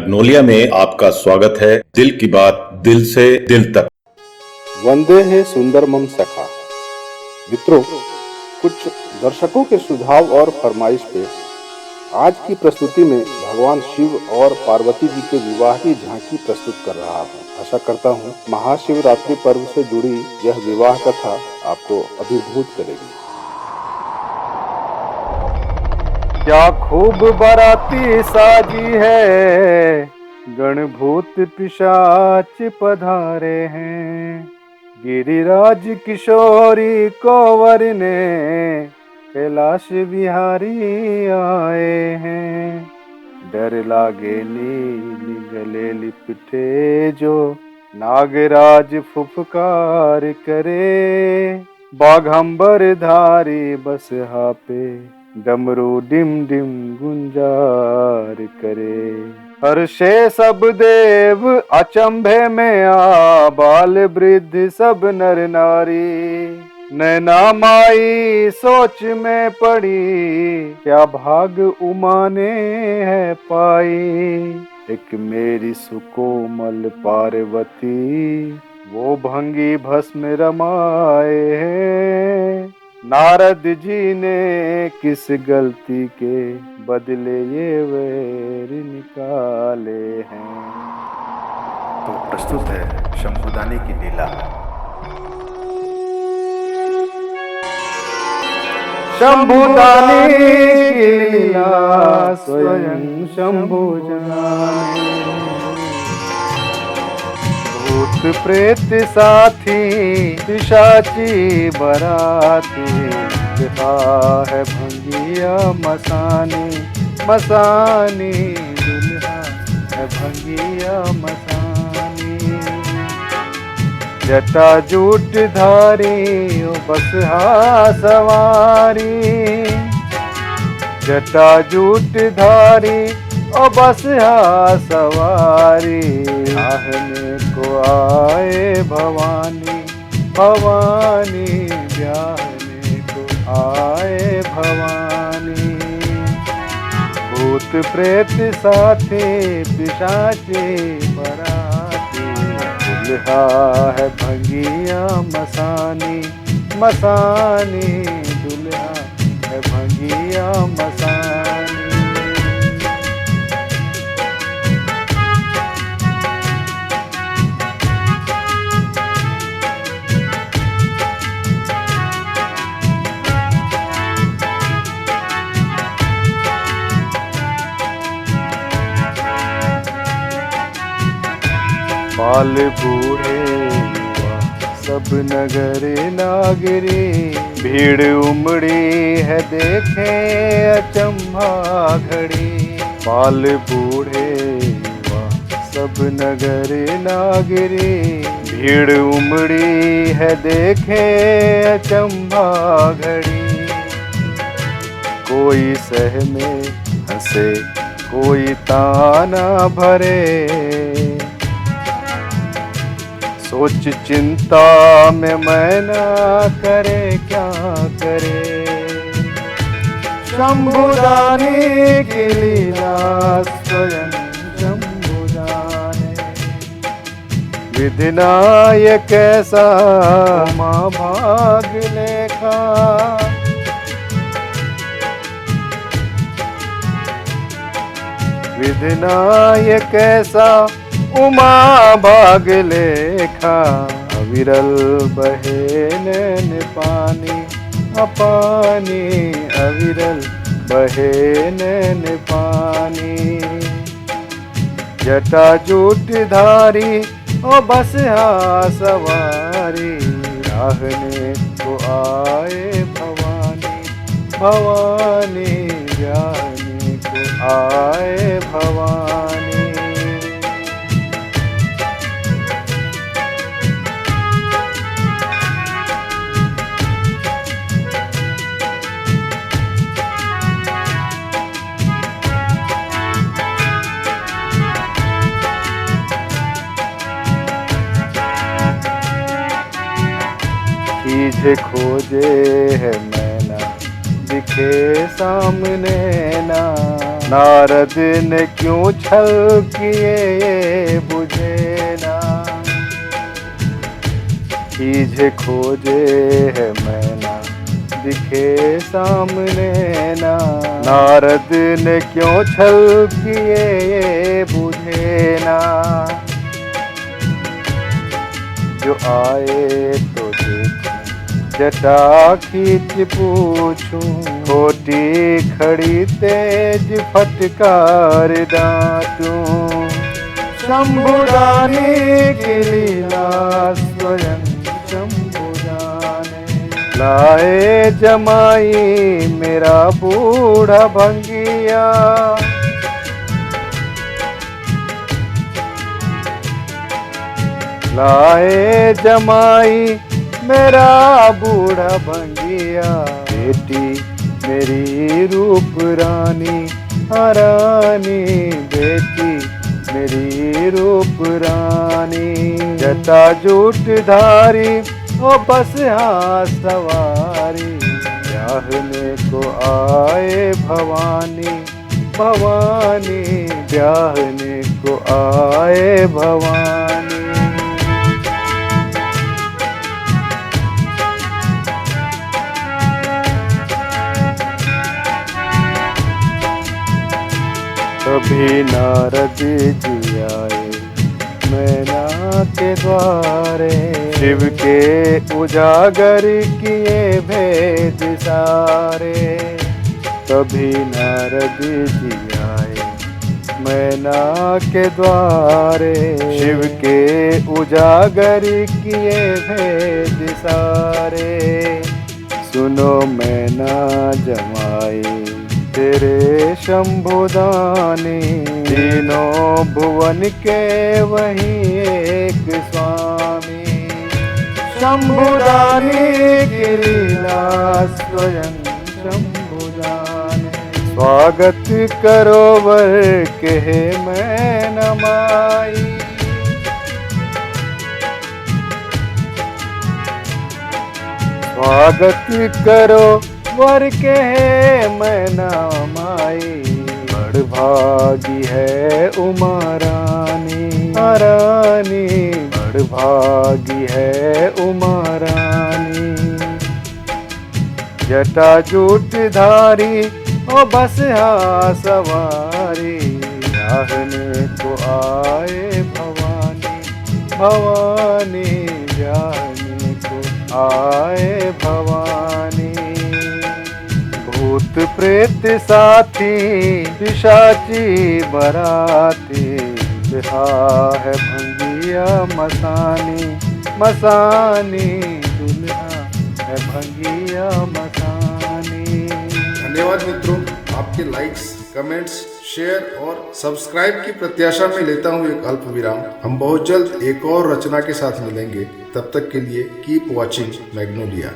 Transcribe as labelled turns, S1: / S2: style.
S1: Magnolia में आपका स्वागत है। दिल की बात दिल से दिल तक।
S2: वंदे है सुंदरमम सखा। मित्रों, कुछ दर्शकों के सुझाव और फरमाइश पे आज की प्रस्तुति में भगवान शिव और पार्वती जी के विवाह की झांकी प्रस्तुत कर रहा हूँ। आशा करता हूँ महाशिवरात्रि पर्व से जुड़ी यह विवाह कथा आपको अभिभूत करेगी।
S3: क्या खूब बाराती साजी है, गणभूत पिशाच पधारे हैं। गिरिराज किशोरी कोवर ने कैलाश बिहारी आए हैं। डर लागे नीली गले लिपटे जो नागराज फुफकार करे। बाघंबर धारी बसहा पे डमरू डिम डिम गुंजार करे। हर्षे सब देव अचंभे में आ, बाल वृद्ध सब नर नारी। नैना माई सोच में पड़ी, क्या भाग उमा ने है पाई। एक मेरी सुकोमल पार्वती, वो भंगी भस्म रमाए हैं। नारद जी ने किस गलती के बदले ये वैर निकाले हैं।
S4: तो प्रस्तुत है शंभुदानी की लीला।
S3: शंभुदानी की लीला स्वयं शंभु जाने। भूत प्रेत साथी पिशाची बराती, दिखा है भंगिया मसानी। मसानी दुल्हा है भंगिया मसानी। जटा जूट धारी ओ बसहा सवारी। जटा जूट धारी ओ बसहा सवारी। आहने को आए भवानी, भवानी ब्याहने को आए भवानी। भूत प्रेत साथे पिशाचे बराती, दुल्हा है भंगिया मसानी। मसानी दुल्हा है भंगिया मसानी। बाल बूढ़े युवा सब नगर नागरी। भीड़ उमड़ी है देखे अचंभा घड़ी। बाल बूढ़े युवा सब नगर नागरी। भीड़ उमड़ी है देखे अचंभा घड़ी। कोई सह में हंसे कोई ताना भरे। सोच चिंता में मैं ना करे क्या करे। शंभुदानी की लीला स्वयं शंभु जाने। विधिनायक कैसा माँ भाग लेखा। विधिनायक कैसा उमा भाग लेखा। अविरल बहे नैन पानी पानी। अविरल बहे नैन पानी। जटा जूट धारी ओ बसहा सवारी। आहने को आए भवानी, भवानी ब्याहने को आए भवानी। खींचे खोजे है मैना, दिखे सामने ना। नारद ने क्यों छल किए ये बुझे ना, खीजे खोजे है मैना दिखे सामने ना। नारद ने क्यों छल किए ये बुझे ना, जो आए तो देखूं जटा खींच पूछूं, खोटी खड़ी तेज फटकार डांटूं। शंभुदानी की लीला स्वयं शंभुदाने, लाए जमाई मेरा बूढ़ा भंगिया। लाए जमाई मेरा बूढ़ा भंगिया। बेटी मेरी रूप रानी, रानी बेटी मेरी रूप रानी। जटा जूट धारी ओ बस हाँ सवारी, ब्याहने को आए भवानी, भवानी ब्याहने को आए भवानी। कभी नारद जी आए मैना के द्वारे, शिव के उजागर किए भेद सारे। कभी नारद जी आए मैना के द्वारे, शिव के उजागर किए भेद सारे। सुनो मैना जमाई तेरे शंभुदानी, तीनों भुवन के वही एक स्वामी। शंभुदानी की लीला स्वयं शंभुदानी, स्वागत करो वर के मैं नमाई। स्वागत करो वर के मैं नामाई। बड़ भागी है उमा रानी, रानी बड़ भागी है उमा रानी। जटा जूट धारी ओ बस हाँ सवारी, ब्याहने को आए भवानी, भवानी ब्याहने को आए भवानी। भूत प्रेत साथी पिशाची बराती, बिहा है भंगिया मसानी, मसानी दुल्हा है भंगिया मसानी।
S2: धन्यवाद मित्रों, आपके लाइक्स, कमेंट्स, शेयर और सब्सक्राइब की प्रत्याशा में लेता हूँ एक अल्प विराम। हम बहुत जल्द एक और रचना के साथ मिलेंगे। तब तक के लिए कीप वॉचिंग मैग्नोलिया।